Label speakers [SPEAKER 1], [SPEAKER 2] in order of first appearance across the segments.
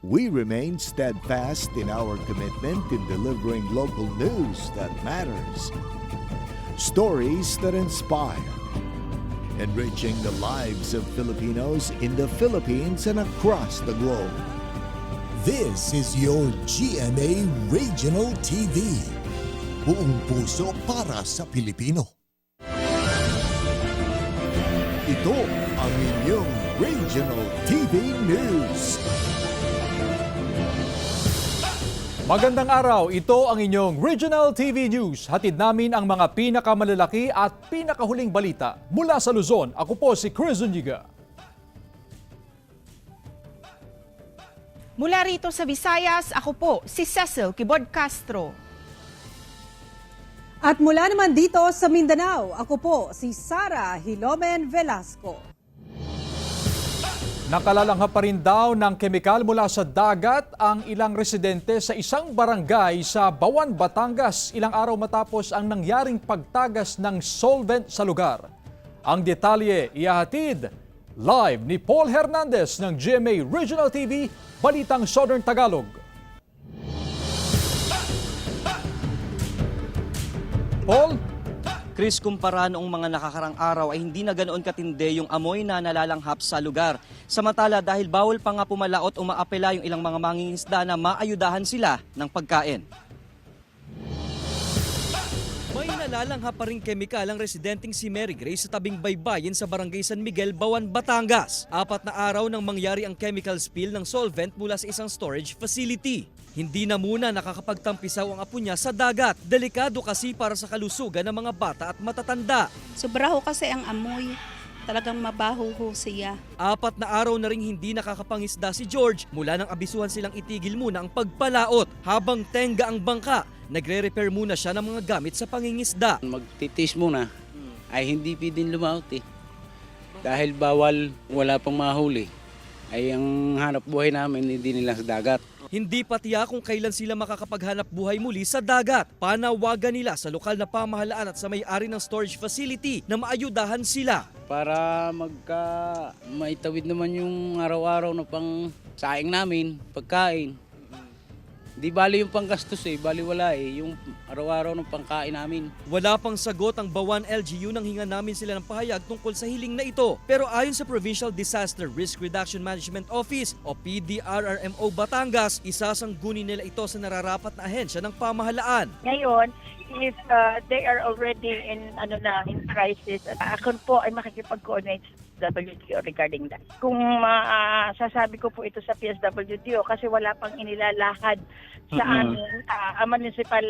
[SPEAKER 1] We remain steadfast in our commitment in delivering local news that matters, stories that inspire, enriching the lives of Filipinos in the Philippines and across the globe.
[SPEAKER 2] This is your GMA Regional TV. Buong puso para sa Pilipino.
[SPEAKER 1] Ito ang inyong Regional TV News.
[SPEAKER 3] Magandang araw, ito ang inyong Regional TV News. Hatid namin ang mga pinakamalalaki at pinakahuling balita mula sa Luzon. Ako po si Chris Zuniga.
[SPEAKER 4] Mula rito sa Visayas, ako po si Cecil Kibod Castro.
[SPEAKER 5] At mula naman dito sa Mindanao, ako po si Sara Hilomen Velasco.
[SPEAKER 3] Nakalalanghap pa rin daw ng kemikal mula sa dagat ang ilang residente sa isang barangay sa Bawan, Batangas, ilang araw matapos ang nangyaring pagtagas ng solvent sa lugar. Ang detalye ihahatid live ni Paul Hernandez ng GMA Regional TV, Balitang Southern Tagalog. Paul?
[SPEAKER 6] Chris, kumpara noong mga nakakarang araw ay hindi na ganoon katindi yung amoy na nalalanghap sa lugar. Samantala dahil bawal pa nga pumalaot o maapela yung ilang mga mangingisda na maayudahan sila ng pagkain. May nalalanghap pa ring kemikal ang residenteng si Mary Grace sa tabing baybayin sa Barangay San Miguel, Bawan, Batangas. 4 na araw nang mangyari ang chemical spill ng solvent mula sa isang storage facility. Hindi na muna nakakapagtampisaw ang apo niya sa dagat. Delikado kasi para sa kalusugan ng mga bata at matatanda.
[SPEAKER 7] Sobra ho kasi ang amoy. Talagang mabaho ho siya.
[SPEAKER 6] 4 na araw na ring hindi nakakapangisda si George mula nang abisuhan silang itigil muna ang pagpalaot. Habang tenga ang bangka, nagre-repair muna siya ng mga gamit sa pangingisda.
[SPEAKER 8] Magtitis muna ay hindi pwedeng lumaot eh. Dahil bawal, wala pang mahuli. Ay ang hanap buhay namin hindi nila sa dagat.
[SPEAKER 6] Hindi pa tiyak kung kailan sila makakapaghanap buhay muli sa dagat. Panawagan nila sa lokal na pamahalaan at sa may-ari ng storage facility na maayudahan sila.
[SPEAKER 8] Para maitawid naman yung araw-araw na pang saing namin, pagkain. Di bali yung panggastos eh, bali wala eh, yung araw-araw ng pangkain namin.
[SPEAKER 6] Wala pang sagot ang Bawan LGU nang hinga namin sila ng pahayag tungkol sa hiling na ito. Pero ayon sa Provincial Disaster Risk Reduction Management Office o PDRRMO Batangas, isasangguni nila ito sa nararapat na ahensya ng pamahalaan.
[SPEAKER 9] Ngayon, if they are already in crisis, ako po ay makikipag-coordinate sa WTO regarding that. Kung sasabi ko po ito sa PSWTO kasi wala pang inilalakad sa aming Municipal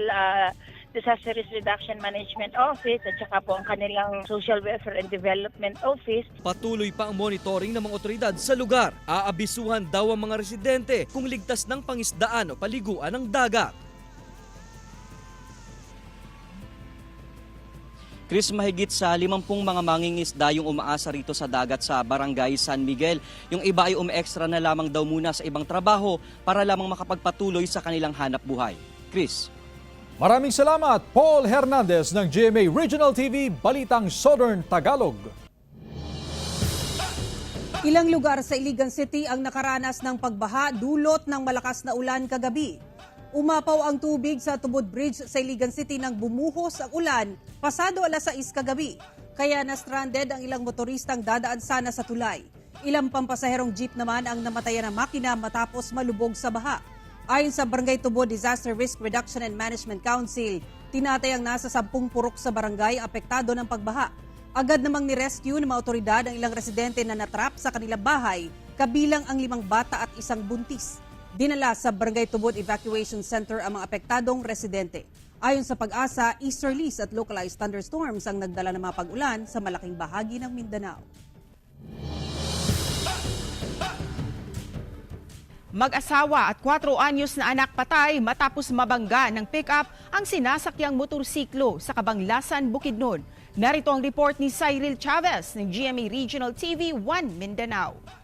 [SPEAKER 9] Disaster Risk Reduction Management Office at saka po ang kanilang Social Welfare and Development Office.
[SPEAKER 6] Patuloy pa ang monitoring ng mga otoridad sa lugar. Aabisuhan daw ang mga residente kung ligtas ng pangisdaan o paliguan ng dagat. Chris, mahigit sa 50 mga mangingisda yung umaasa rito sa dagat sa Barangay San Miguel. Yung iba ay ume-extra na lamang daw muna sa ibang trabaho para lamang makapagpatuloy sa kanilang hanap buhay. Chris.
[SPEAKER 3] Maraming salamat, Paul Hernandez ng GMA Regional TV, Balitang Southern Tagalog.
[SPEAKER 5] Ilang lugar sa Iligan City ang nakaranas ng pagbaha dulot ng malakas na ulan kagabi. Umapaw ang tubig sa Tubod Bridge sa Iligan City nang bumuhos ang ulan pasado alas 6 kagabi. Kaya na-stranded ang ilang motoristang dadaan sana sa tulay. Ilang pampasaherong jeep naman ang namatayan ng makina matapos malubog sa baha. Ayon sa Barangay Tubod Disaster Risk Reduction and Management Council, tinatayang nasa 10 purok sa barangay apektado ng pagbaha. Agad namang ni-rescue ng mga otoridad ang ilang residente na natrap sa kanilang bahay, kabilang ang 5 bata at 1 buntis. Dinala sa Barangay Tubod Evacuation Center ang mga apektadong residente. Ayon sa Pag-asa, easterlies at localized thunderstorms ang nagdala ng mga pag-ulan sa malaking bahagi ng Mindanao.
[SPEAKER 4] Mag-asawa at 4 anyos na anak patay matapos mabangga ng pick-up ang sinasakyang motorsiklo sa Kabanglasan, Bukidnon. Narito ang report ni Cyril Chavez ng GMA Regional TV 1 Mindanao.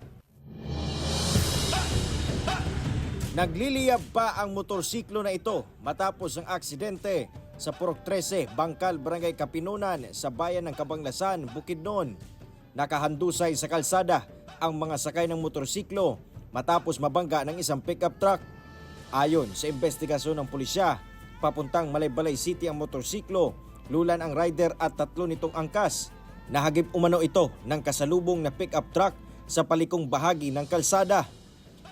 [SPEAKER 10] Nagliliyab pa ang motorsiklo na ito matapos ang aksidente sa Purok 13, Bangkal, Barangay Kapinunan sa bayan ng Kabanglasan, Bukidnon. Nakahandusay sa kalsada ang mga sakay ng motorsiklo matapos mabangga ng isang pickup truck. Ayon sa investigasyon ng pulisya, papuntang Malaybalay City ang motorsiklo, lulan ang rider at 3 nitong angkas. Nahagip umano ito ng kasalubong na pickup truck sa palikong bahagi ng kalsada.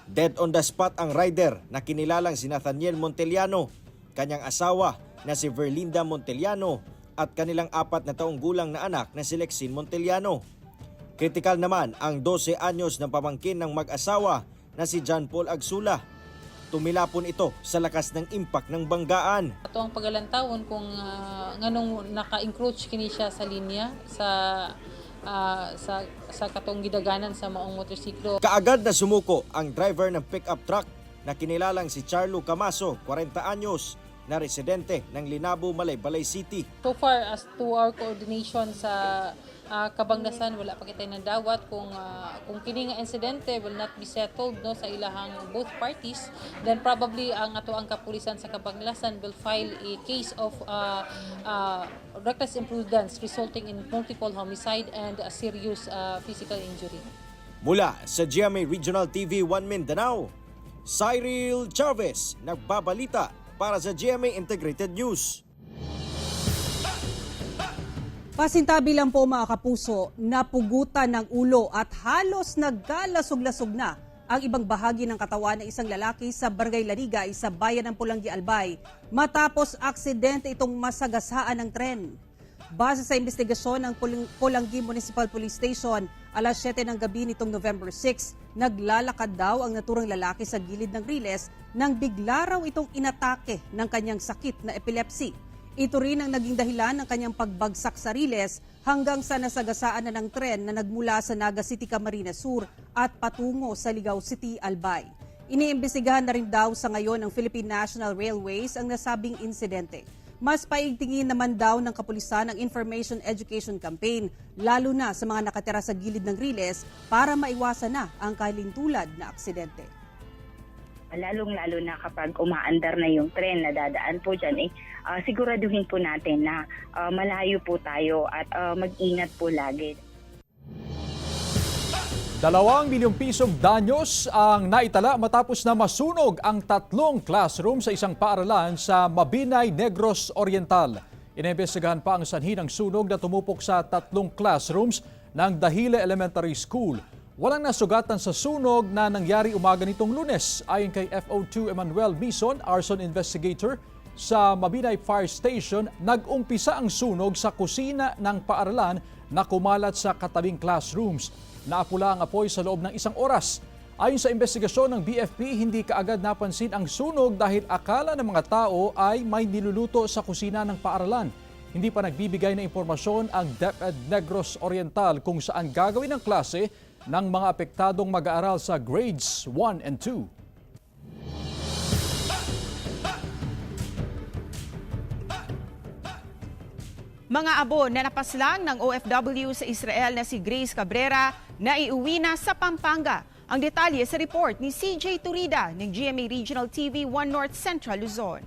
[SPEAKER 10] Dead on the spot ang rider na kinilalang si Nathaniel Monteliano, kanyang asawa na si Verlinda Monteliano at kanilang 4 na taong gulang na anak na si Lexine Monteliano. Kritikal naman ang 12 anyos na pamangkin ng mag-asawa na si John Paul Agsula. Tumilapon ito sa lakas ng impact ng banggaan.
[SPEAKER 11] Ato ang pagalantawon kung nganong naka-encroach kini siya sa linya sa katong gidaganan sa maong motorsiklo.
[SPEAKER 10] Kaagad na sumuko ang driver ng pickup truck na kinilalang si Charlo Camaso, 40 anyos, na residente ng Linabo, Malaybalay City.
[SPEAKER 11] So far as to our coordination sa Kabanglasan, wala pa kita nadawat kung kini nga insidente will not be settled no sa ilahang both parties, then probably ang ato ang kapulisan sa Kabanglasan will file a case of reckless imprudence resulting in multiple homicide and a serious physical injury.
[SPEAKER 10] Mula sa GMA Regional TV 1 Mindanao, Cyril Chavez nagbabalita para sa GMA Integrated News.
[SPEAKER 5] Pasintabi lang po mga kapuso, napugutan ng ulo at halos nagkalasog-lasog na ang ibang bahagi ng katawan ng isang lalaki sa Barangay Larigay sa bayan ng Pulangi, Albay matapos aksidente itong masagasaan ng tren. Base sa investigasyon ng Pulangi Municipal Police Station, alas 7 ng gabi nitong November 6, naglalakad daw ang naturang lalaki sa gilid ng riles nang bigla raw itong inatake ng kanyang sakit na epilepsy. Ito rin ang naging dahilan ng kanyang pagbagsak sa riles hanggang sa nasagasaan na ng tren na nagmula sa Naga City, Camarines Sur at patungo sa Ligao City, Albay. Iniimbestigahan na rin daw sa ngayon ng Philippine National Railways ang nasabing insidente. Mas paigtingin naman daw ng kapulisan ang Information Education Campaign, lalo na sa mga nakatira sa gilid ng riles para maiwasan na ang kalintulad na aksidente.
[SPEAKER 9] Lalong-lalo na kapag umaandar na yung tren na dadaan po dyan, siguraduhin po natin na malayo po tayo at mag-ingat po lagi.
[SPEAKER 3] 2 milyong pisong danyos ang naitala matapos na masunog ang 3 classroom sa isang paaralan sa Mabinay, Negros Oriental. Inimbestigahan pa ang sanhi ng sunog na tumupok sa 3 classrooms ng Dahile Elementary School. Walang nasugatan sa sunog na nangyari umaga nitong Lunes. Ayon kay FO2 Emmanuel Bison, arson investigator sa Mabinay Fire Station, nag-umpisa ang sunog sa kusina ng paaralan na kumalat sa katabing classrooms. Naapula ang apoy sa loob ng 1 oras. Ayon sa investigasyon ng BFP, hindi kaagad napansin ang sunog dahil akala ng mga tao ay may niluluto sa kusina ng paaralan. Hindi pa nagbibigay ng impormasyon ang DepEd Negros Oriental kung saan gagawin ang klase ng mga apektadong mag-aaral sa grades 1 and 2.
[SPEAKER 4] Mga abo na napaslang ng OFW sa Israel na si Grace Cabrera na iuwi na sa Pampanga. Ang detalye sa report ni CJ Turida ng GMA Regional TV 1 North Central Luzon.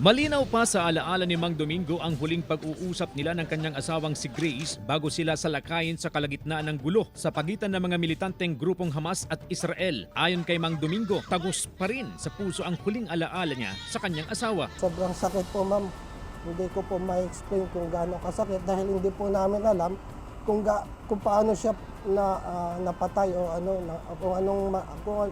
[SPEAKER 12] Malinaw pa sa alaala ni Mang Domingo ang huling pag-uusap nila ng kanyang asawang si Grace bago sila salakayin sa kalagitnaan ng gulo sa pagitan ng mga militanteng grupong Hamas at Israel. Ayon kay Mang Domingo, tagos pa rin sa puso ang huling alaala niya sa kanyang asawa.
[SPEAKER 13] Sobrang sakit po, ma'am. Hindi ko po ma-explain kung gaano kasakit dahil hindi po namin alam kung paano siya napatay o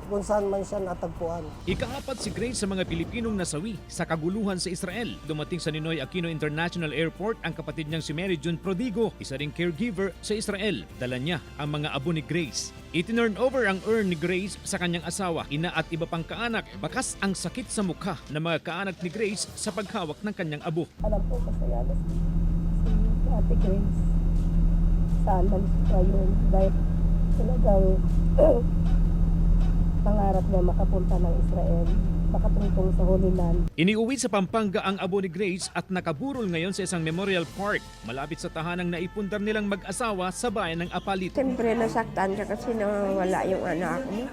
[SPEAKER 13] kung saan man siya natagpuan.
[SPEAKER 12] Ika-4 si Grace sa mga Pilipinong nasawi sa kaguluhan sa Israel. Dumating sa Ninoy Aquino International Airport ang kapatid niyang si Mary June Prodigo, isa ring caregiver sa Israel. Dala niya ang mga abo ni Grace. Itinurn over ang urn ni Grace sa kanyang asawa, ina at iba pang kaanak. Bakas ang sakit sa mukha ng mga kaanak ni Grace sa paghawak ng kanyang abo.
[SPEAKER 14] Alam po masaya na si Ate Grace. Saan man siya yun dahil talagang pangarap niya makapunta ng Israel, makatungtong sa Holy Land.
[SPEAKER 12] Iniuwi sa Pampanga ang abo ni Grace at nakaburol ngayon sa isang memorial park malapit sa tahanang naipundar nilang mag-asawa sa bayan ng Apalit.
[SPEAKER 14] Siyempre nasaktan siya kasi nawala yung anak mo.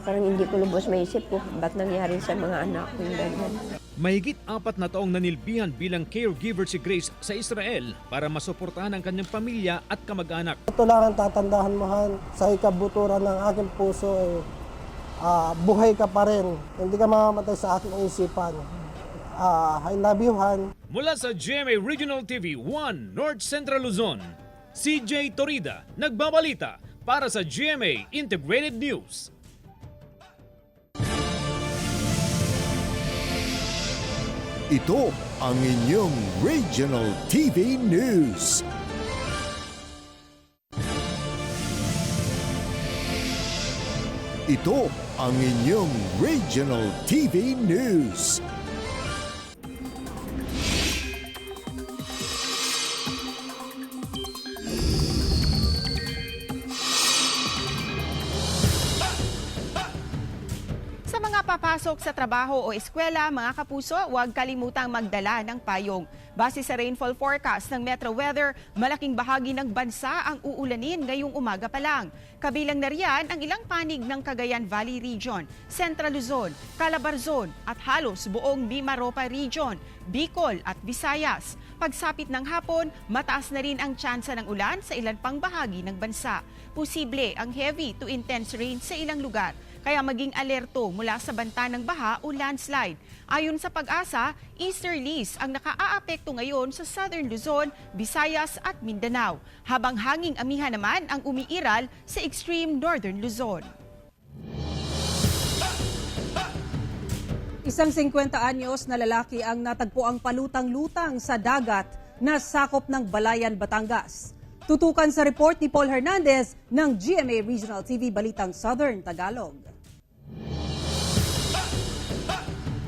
[SPEAKER 14] Parang hindi ko lubos maisip ko ba't nangyari sa mga anak ko yung ganyan.
[SPEAKER 12] Mahigit 4 na taong nanilbihan bilang caregiver si Grace sa Israel para masuportahan ang kanyang pamilya at kamag-anak.
[SPEAKER 13] Ito lang ang tatandaan mo, Han, sa ikabuturan ng aking puso ay buhay ka pa rin. Hindi ka mamamatay sa aking isipan. I love you, Han.
[SPEAKER 12] Mula sa GMA Regional TV 1 North Central Luzon, CJ Torida nagbabalita para sa GMA Integrated News.
[SPEAKER 1] Ito ang inyong Regional TV News. Ito ang inyong Regional TV News.
[SPEAKER 4] Sa mga papasok sa trabaho o eskwela, mga kapuso, huwag kalimutang magdala ng payong. Base sa rainfall forecast ng Metro Weather, malaking bahagi ng bansa ang uulanin ngayong umaga pa lang. Kabilang na riyan ang ilang panig ng Cagayan Valley Region, Central Luzon, Calabarzon at halos buong Mimaropa Region, Bicol at Visayas. Pagsapit ng hapon, mataas na rin ang tsansa ng ulan sa ilan pang bahagi ng bansa. Posible ang heavy to intense rain sa ilang lugar. Kaya maging alerto mula sa banta ng baha o landslide. Ayon sa Pag-asa, easterlies ang nakaaapekto ngayon sa Southern Luzon, Visayas at Mindanao, habang hanging amihan naman ang umiiral sa extreme Northern Luzon.
[SPEAKER 5] Isang 50 anyos na lalaki ang natagpuang palutang-lutang sa dagat na sakop ng Balayan, Batangas. Tutukan sa report ni Paul Hernandez ng GMA Regional TV Balitang Southern Tagalog.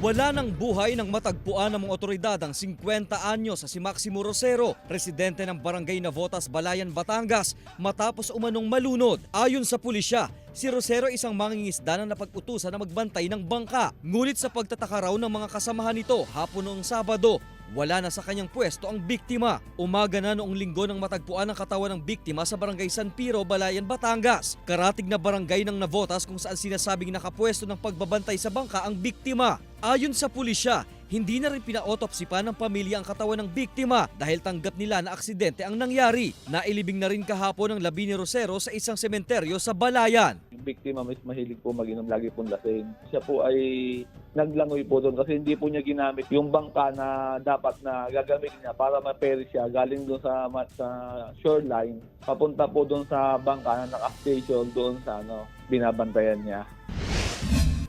[SPEAKER 6] Wala ng buhay nang matagpuan ng mga otoridad ang 50 anyos sa si Maximo Rosero, residente ng Barangay Navotas, Balayan, Batangas, matapos umanong malunod. Ayon sa pulisya, si Rosero isang mangingisda na napag-utusan na magbantay ng bangka. Ngunit sa pagtataka raw ng mga kasamahan nito hapon noong Sabado, wala na sa kanyang pwesto ang biktima. Umaga na noong Linggo nang matagpuan ang katawan ng biktima sa Barangay San Piro, Balayan, Batangas. Karatig na barangay ng Navotas kung saan sinasabing nakapwesto ng pagbabantay sa bangka ang biktima. Ayon sa pulisya, hindi na rin pina-autopsy pa ng pamilya ang katawan ng biktima dahil tanggap nila na aksidente ang nangyari. Nailibing na rin kahapon ang labi ni Rosero sa isang sementeryo sa Balayan.
[SPEAKER 15] Yung biktima mas mahilig po mag-inom, lagi pong lasing. Siya po ay naglangoy po doon kasi hindi po niya ginamit yung bangka na dapat na gagamitin niya para ma-ferry siya galing doon sa shoreline. Papunta po doon sa bangka na naka-station doon sa binabantayan niya.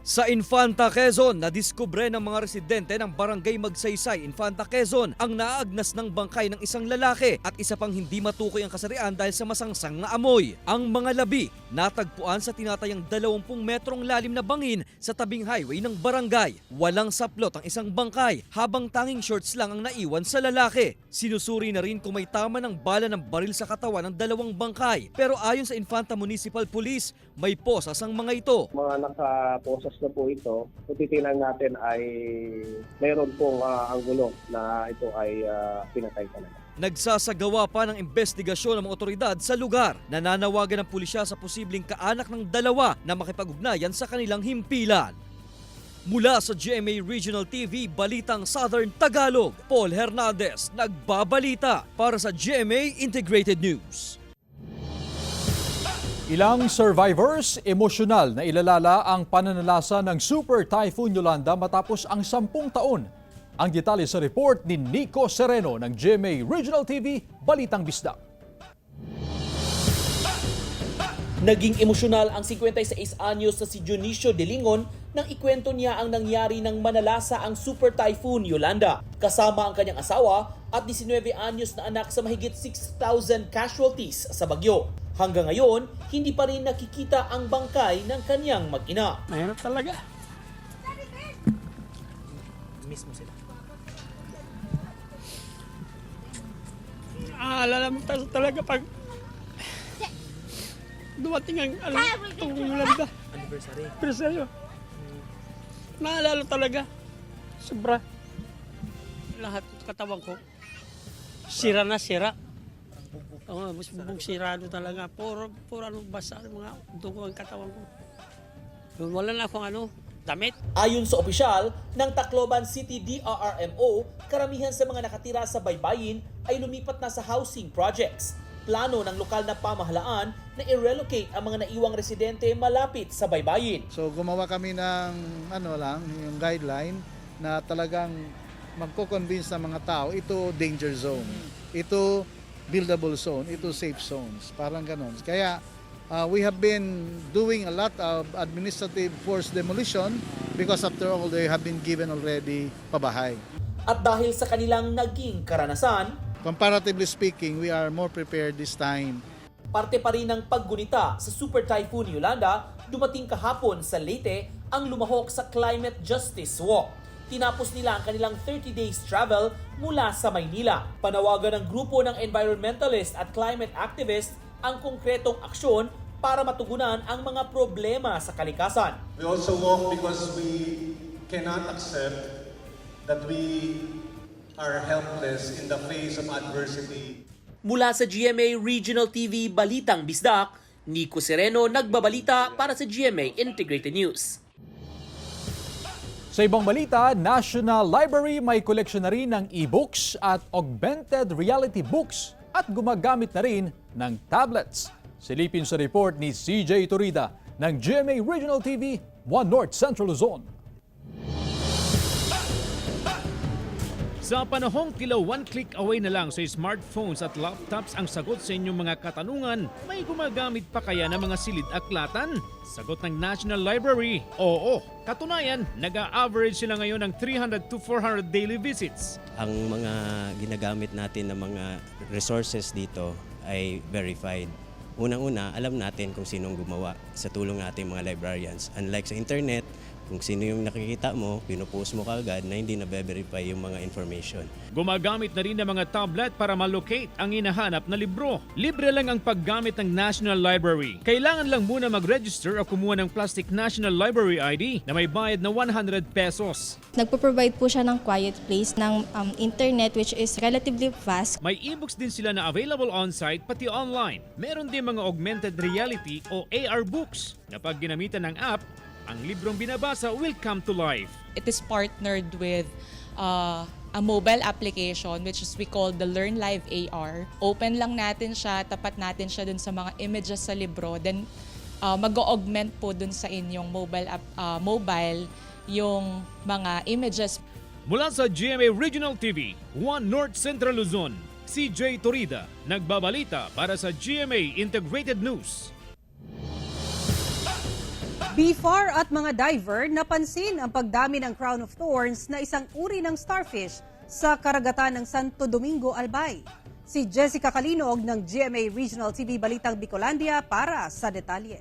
[SPEAKER 6] Sa Infanta, Quezon, nadiskubre ng mga residente ng Barangay Magsaysay, Infanta, Quezon, ang naagnas ng bangkay ng isang lalaki at isa pang hindi matukoy ang kasarian dahil sa masangsang na amoy. Ang mga labi natagpuan sa tinatayang 20 metrong lalim na bangin sa tabing highway ng barangay. Walang saplot ang isang bangkay habang tanging shorts lang ang naiwan sa lalaki. Sinusuri na rin kung may tama ng bala ng baril sa katawan ng 2 bangkay. Pero ayon sa Infanta Municipal Police, may posas ang mga ito.
[SPEAKER 16] Mga nakaposas na po ito, kung titingnan natin ay mayroon pong anggulo na ito ay pinatay talaga.
[SPEAKER 6] Nagsasagawa pa ng investigasyon ng mga otoridad sa lugar. Nananawagan ng pulisya sa posibleng kaanak ng 2 na makipag-ugnayan sa kanilang himpilan. Mula sa GMA Regional TV, Balitang Southern Tagalog, Paul Hernandez, nagbabalita para sa GMA Integrated News.
[SPEAKER 3] Ilang survivors, emosyonal na ilalala ang pananalasa ng Super Typhoon Yolanda matapos ang 10 taon. Ang detalye sa report ni Nico Sereno ng GMA Regional TV, Balitang Bisdak.
[SPEAKER 17] Naging emosyonal ang 56 anyos na si Dionisio De Lingon nang ikwento niya ang nangyari ng manalasa ang Super Typhoon Yolanda. Kasama ang kanyang asawa at 19 anyos na anak sa mahigit 6,000 casualties sa bagyo. Hanggang ngayon, hindi pa rin nakikita ang bangkay ng kanyang mag-ina.
[SPEAKER 8] Mahirap talaga. Miss mo sila. Alala mo talaga pag dumating ang itong Yolanda. Anniversary. Naalala talaga. Sobra. Lahat ng katawan ko. Sira na sira. Bubong sirado talaga. Puro basa mga dugo ang katawan ko. Wala na akong
[SPEAKER 18] damit.
[SPEAKER 17] Ayon sa opisyal ng Tacloban City DRRMO, karamihan sa mga nakatira sa baybayin ay lumipat na sa housing projects. Plano ng lokal na pamahalaan na i-relocate ang mga naiwang residente malapit sa baybayin.
[SPEAKER 19] So gumawa kami ng yung guideline na talagang magko-convince ng mga tao, ito danger zone, ito buildable zone, ito safe zones, parang ganon. Kaya we have been doing a lot of administrative forced demolition because after all, they have been given already pabahay.
[SPEAKER 17] At dahil sa kanilang naging karanasan,
[SPEAKER 19] comparatively speaking, we are more prepared this time.
[SPEAKER 17] Parte pa rin ng paggunita sa Super Typhoon Yolanda, dumating kahapon sa Leyte ang lumahok sa Climate Justice Walk. Tinapos nila ang kanilang 30 days travel mula sa Maynila. Panawagan ng grupo ng environmentalist at climate activist ang konkretong aksyon para matugunan ang mga problema sa kalikasan.
[SPEAKER 20] We also walk because we cannot accept that we are helpless in the face of adversity.
[SPEAKER 17] Mula sa GMA Regional TV Balitang Bisdak, Nico Sereno nagbabalita para sa GMA Integrated News.
[SPEAKER 3] Sa ibang balita, National Library may koleksyon na rin ng e-books at augmented reality books at gumagamit na rin ng tablets. Silipin sa report ni CJ Torida ng GMA Regional TV, 1 North Central Luzon.
[SPEAKER 12] Sa panahong tila one click away na lang sa smartphones at laptops ang sagot sa inyong mga katanungan, may gumagamit pa kaya ng mga silid-aklatan? Sagot ng National Library, oo. Katunayan, nag-a-average sila ngayon ng 300 to 400 daily visits.
[SPEAKER 21] Ang mga ginagamit natin ng mga resources dito ay verified. Unang-una, alam natin kung sinong gumawa sa tulong natin mga librarians. Unlike sa internet, kung sino yung nakikita mo, pinupost mo kaagad na hindi na-verify yung mga information.
[SPEAKER 12] Gumagamit na rin ng mga tablet para malocate ang hinahanap na libro. Libre lang ang paggamit ng National Library. Kailangan lang muna mag-register o kumuha ng Plastic National Library ID na may bayad na 100 pesos.
[SPEAKER 22] Nagpo-provide po siya ng quiet place ng internet which is relatively fast.
[SPEAKER 12] May e-books din sila na available on-site pati online. Meron din mga augmented reality o AR books na pag ginamitan ng app, ang librong binabasa will come to life.
[SPEAKER 23] It is partnered with a mobile application which is we call the Learn Live AR. Open lang natin siya, tapat natin siya dun sa mga images sa libro. Then mag-augment po dun sa inyong mobile yung mga images.
[SPEAKER 12] Mula sa GMA Regional TV, 1 North Central Luzon, CJ Torida, nagbabalita para sa GMA Integrated News.
[SPEAKER 5] BFAR at mga diver napansin ang pagdami ng crown of thorns na isang uri ng starfish sa karagatan ng Santo Domingo, Albay. Si Jessica Kalinog ng GMA Regional TV Balitang Bicolandia para sa detalye.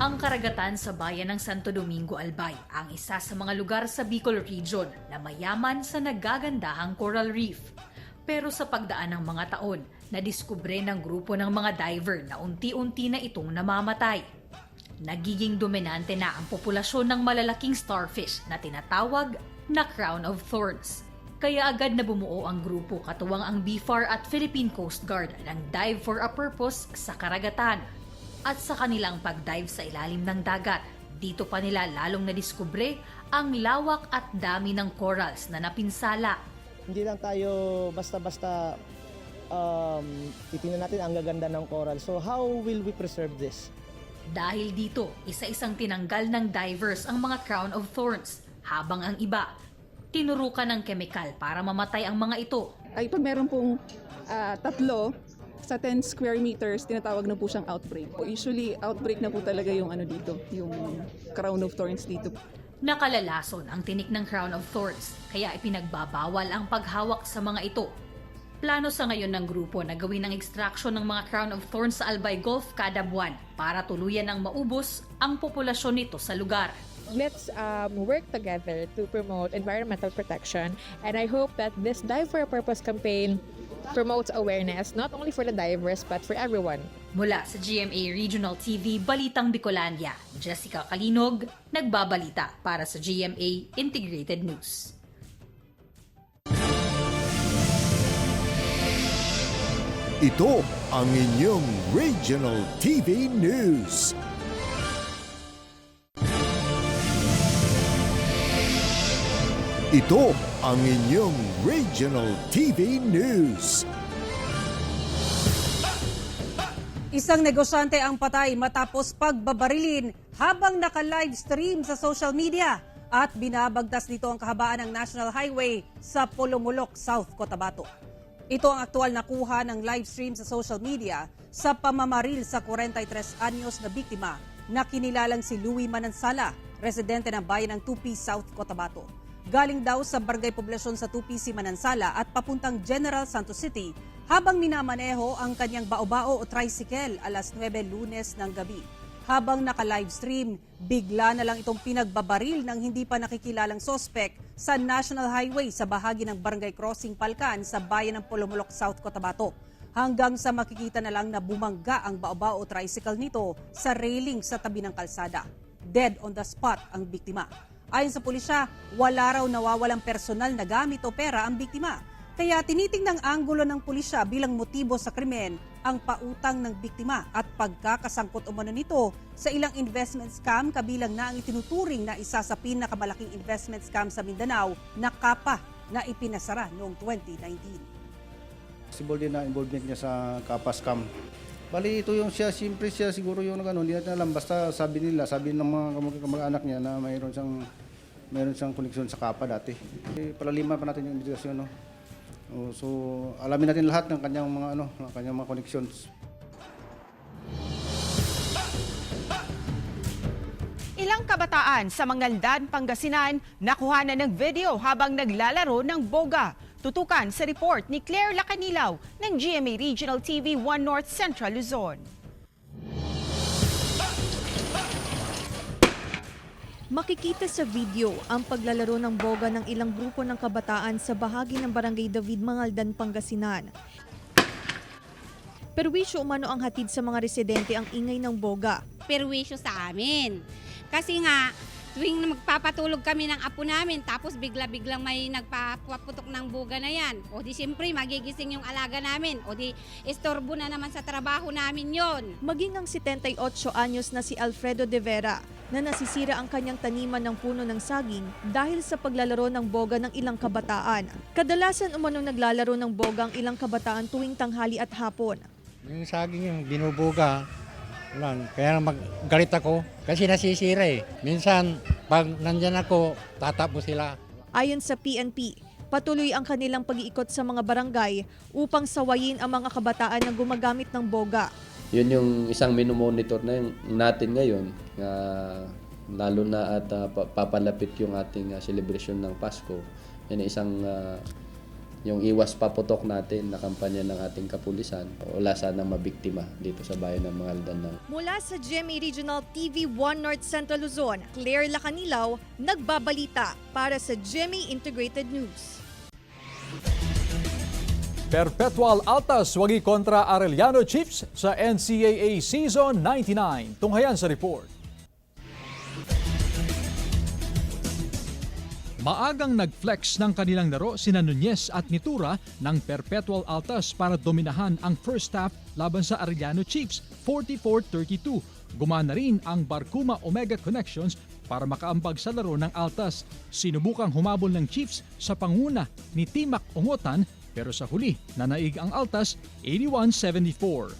[SPEAKER 24] Ang karagatan sa bayan ng Santo Domingo, Albay ang isa sa mga lugar sa Bicol Region na mayaman sa nagagandahang coral reef. Pero sa pagdaan ng mga taon, nadiskubre ng grupo ng mga diver na unti-unti na itong namamatay. Nagiging dominante na ang populasyon ng malalaking starfish na tinatawag na crown of thorns. Kaya agad na bumuo ang grupo katuwang ang BFAR at Philippine Coast Guard ng Dive for a Purpose sa karagatan. At sa kanilang pag-dive sa ilalim ng dagat, dito pa nila lalong nadiskubre ang lawak at dami ng corals na napinsala.
[SPEAKER 25] Hindi lang tayo basta-basta titingnan natin ang gaganda ng coral. So how will we preserve this?
[SPEAKER 24] Dahil dito, isa-isang tinanggal ng divers ang mga crown of thorns, habang ang iba, tinurukan ng kemikal para mamatay ang mga ito.
[SPEAKER 26] Ay pag meron pong tatlo sa 10 square meters, tinatawag na po siyang outbreak. Usually, outbreak na po talaga yung dito, yung crown of thorns dito.
[SPEAKER 24] Nakalalason ang tinik ng crown of thorns, kaya ipinagbabawal ang paghawak sa mga ito. Plano sa ngayon ng grupo na gawin ang extraction ng mga crown of thorns sa Albay Gulf kada buwan para tuluyan ang maubos ang populasyon nito sa lugar.
[SPEAKER 27] Let's work together to promote environmental protection, and I hope that this Dive for a Purpose campaign promotes awareness not only for the divers but for everyone.
[SPEAKER 24] Mula sa GMA Regional TV Balitang Bicolandia, Jessica Kalinog, nagbabalita para sa GMA Integrated News.
[SPEAKER 1] Ito ang inyong Regional TV News. Ito ang inyong Regional TV News.
[SPEAKER 5] Isang negosyante ang patay matapos pagbabarilin habang naka-live stream sa social media at binabagtas nito ang kahabaan ng National Highway sa Polomolok, South Cotabato. Ito ang aktual na kuha ng live stream sa social media sa pamamaril sa 43 anyos na biktima na kinilalang si Louie Manansala, residente ng bayan ng Tupi, South Cotabato. Galing daw sa barangay poblasyon sa Tupi si Manansala at papuntang General Santos City habang minamaneho ang kanyang bao-bao o tricycle alas 9 Lunes ng gabi. Habang naka-livestream, bigla na lang itong pinagbabaril ng hindi pa nakikilalang sospek sa National Highway sa bahagi ng Barangay Crossing Palkan sa bayan ng Polomolok, South Cotabato. Hanggang sa makikita na lang na bumangga ang bao-bao o tricycle nito sa railing sa tabi ng kalsada. Dead on the spot ang biktima. Ayon sa pulisya, wala raw nawawalang personal na gamit o pera ang biktima. Kaya tinitingnang anggulo ng pulisya bilang motibo sa krimen ang pautang ng biktima at pagkakasangkot umano nito sa ilang investment scam kabilang na ang itinuturing na isa sa pinakamalaking investment scam sa Mindanao na Kapa na ipinasara noong 2019.
[SPEAKER 2] Possible din na involvement niya sa Kapa scam. Bali ito yung siyempre siya siguro yung hindi natin alam. Basta sabi ng mga kamag-anak niya na mayroon siyang koneksyon sa Kapa dati. Palaliman pa natin yung investigasyon, no? So alamin natin lahat ng kanyang mga connections.
[SPEAKER 4] Ilang kabataan sa Mangaldan, Pangasinan nakuha na ng video habang naglalaro ng boga. Tutukan sa report ni Claire Lacanilaw ng GMA Regional TV 1 North Central Luzon.
[SPEAKER 7] Makikita sa video ang paglalaro ng boga ng ilang grupo ng kabataan sa bahagi ng Barangay David, Mangaldan, Pangasinan. Perwisyo umano ang hatid sa mga residente ang ingay ng boga.
[SPEAKER 9] Perwisyo sa amin. Kasi nga, tuwing magpapatulog kami ng apo namin, tapos bigla-biglang may nagpaputok ng boga na yan. O di siyempre, magigising yung alaga namin. O di istorbo na naman sa trabaho namin yon.
[SPEAKER 7] Maging ang 78 anyos na si Alfredo De Vera na nasisira ang kanyang taniman ng puno ng saging dahil sa paglalaro ng boga ng ilang kabataan. Kadalasan umano naglalaro ng boga ang ilang kabataan tuwing tanghali at hapon.
[SPEAKER 10] Yung saging yung binubuga, kaya magalit ako kasi nasisira eh. Minsan pag nandyan ako, tatakbo sila.
[SPEAKER 7] Ayon sa PNP, patuloy ang kanilang pag-iikot sa mga barangay upang sawayin ang mga kabataan na gumagamit ng boga.
[SPEAKER 11] Yun yung isang minomonitor natin ngayon, lalo na at papalapit yung ating celebration ng Pasko. Yan isang yung iwas paputok natin na kampanya ng ating kapulisan. Wala sanang mabiktima dito sa bayan ng Mangaldan.
[SPEAKER 7] Mula sa GMA Regional TV 1 North Central Luzon, Claire Lacanilaw, nagbabalita para sa GMA Integrated News.
[SPEAKER 3] Perpetual Altas wagi kontra Arellano Chiefs sa NCAA Season 99. Tunghayan sa report. Maagang nag-flex ng kanilang laro sina Nunez at Nitura ng Perpetual Altas para dominahan ang first half laban sa Arellano Chiefs 44-32. Gumana rin ang Barcuma Omega Connections para makaambag sa laro ng Altas. Sinubukang humabol ng Chiefs sa panguna ni Timac Ongotan pero sa huli nanaig ang Altas 81-74.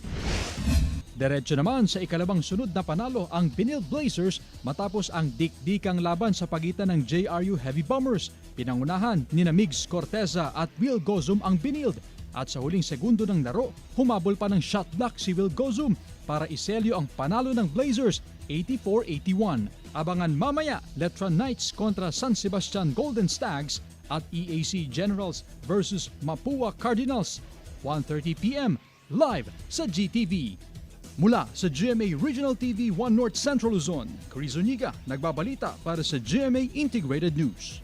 [SPEAKER 3] Diretso naman sa ikalabang sunod na panalo ang Benilde Blazers matapos ang dikdikang laban sa pagitan ng JRU Heavy Bombers. Pinangunahan ni Migs Corteza at Will Gozum ang Benilde at sa huling segundo ng laro humabol pa ng shot block si Will Gozum para iselyo ang panalo ng Blazers 84-81. Abangan mamaya Letran Knights kontra San Sebastian Golden Stags at EAC Generals versus Mapua Cardinals 1:30 p.m. live sa GTV. Mula sa GMA Regional TV 1 North Central Luzon, Chris Zuniga nagbabalita para sa GMA Integrated News.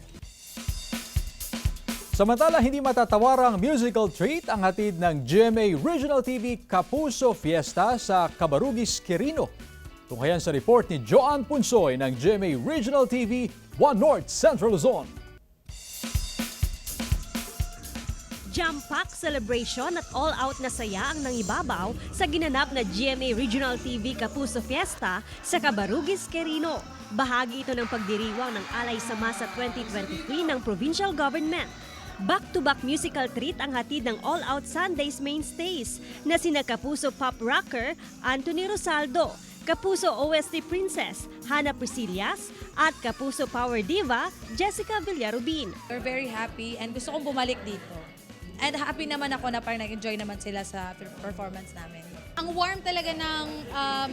[SPEAKER 3] Samantala, hindi matatawarang musical treat ang hatid ng GMA Regional TV Kapuso Fiesta sa Cabarugis, Quirino. Tunghayan sa report ni Joanne Punsoy ng GMA Regional TV 1 North Central Luzon.
[SPEAKER 6] Jam-packed celebration at all-out na saya ang nangibabaw sa ginanap na GMA Regional TV Kapuso Fiesta sa Cabarugis, Quirino. Bahagi ito ng pagdiriwang ng Alay Sama sa 2023 ng provincial government. Back-to-back musical treat ang hatid ng All Out Sundays mainstays na sina Kapuso Pop Rocker, Anthony Rosaldo, Kapuso OST Princess, Hannah Priscillas, at Kapuso Power Diva, Jessica Villarubin.
[SPEAKER 8] We're very happy and gusto kong bumalik dito. And happy naman ako na parang nag-enjoy naman sila sa performance namin. Ang warm talaga ng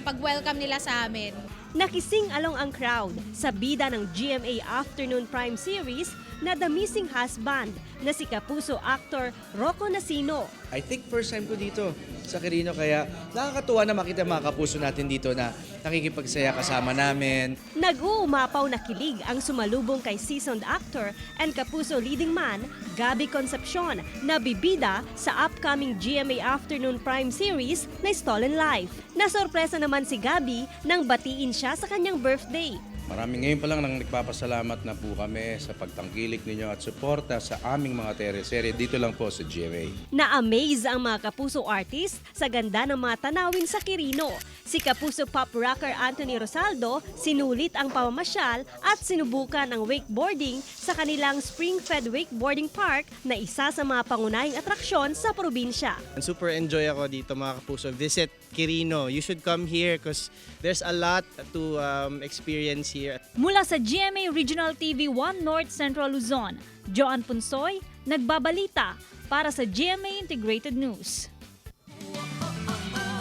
[SPEAKER 8] pag-welcome nila sa amin.
[SPEAKER 6] Nakising along ang crowd sa bida ng GMA Afternoon Prime Series na The Missing Husband na si Kapuso actor Rocco Nasino.
[SPEAKER 13] I think first time ko dito sa Quirino kaya nakakatuwa na makita mga kapuso natin dito na nakikipagsaya kasama namin.
[SPEAKER 6] Nag-uumapaw na kilig ang sumalubong kay seasoned actor and Kapuso leading man Gabby Concepcion na bibida sa upcoming GMA Afternoon Prime Series na Stolen Life. Nasorpresa naman si Gabby nang batiin siya sa kanyang birthday.
[SPEAKER 14] Marami ngayon pa lang nang nagpapasalamat na po kami sa pagtangkilik ninyo at suporta sa aming mga teleserye dito lang po sa GMA.
[SPEAKER 6] Na-amaze ang mga Kapuso artist sa ganda ng mga tanawin sa Quirino. Si Kapuso pop rocker Anthony Rosaldo sinulit ang pamamasyal at sinubukan ang wakeboarding sa kanilang spring-fed wakeboarding park na isa sa mga pangunahing atraksyon sa probinsya.
[SPEAKER 15] Super enjoy ako dito mga Kapuso. Visit Quirino. You should come here because there's a lot to experience here.
[SPEAKER 6] Mula sa GMA Regional TV 1 North Central Luzon, Joan Punsoy, nagbabalita para sa GMA Integrated News.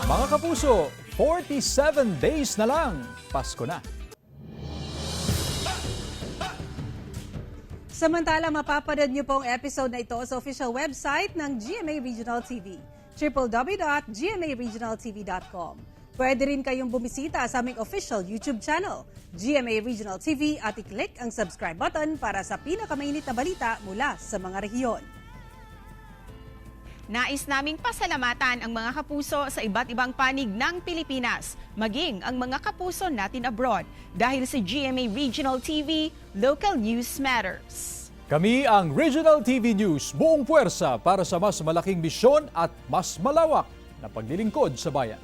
[SPEAKER 3] Mga kapuso, 47 days na lang, Pasko na.
[SPEAKER 5] Samantala, mapapanood niyo pong episode na ito sa official website ng GMA Regional TV, www.gmaregionaltv.com. Pwede rin kayong bumisita sa aming official YouTube channel, GMA Regional TV, at i-click ang subscribe button para sa pinakamainit na balita mula sa mga rehiyon.
[SPEAKER 4] Nais naming pasalamatan ang mga kapuso sa iba't ibang panig ng Pilipinas, maging ang mga kapuso natin abroad. Dahil sa GMA Regional TV, Local News Matters.
[SPEAKER 3] Kami ang Regional TV News, buong puwersa para sa mas malaking misyon at mas malawak na paglilingkod sa bayan.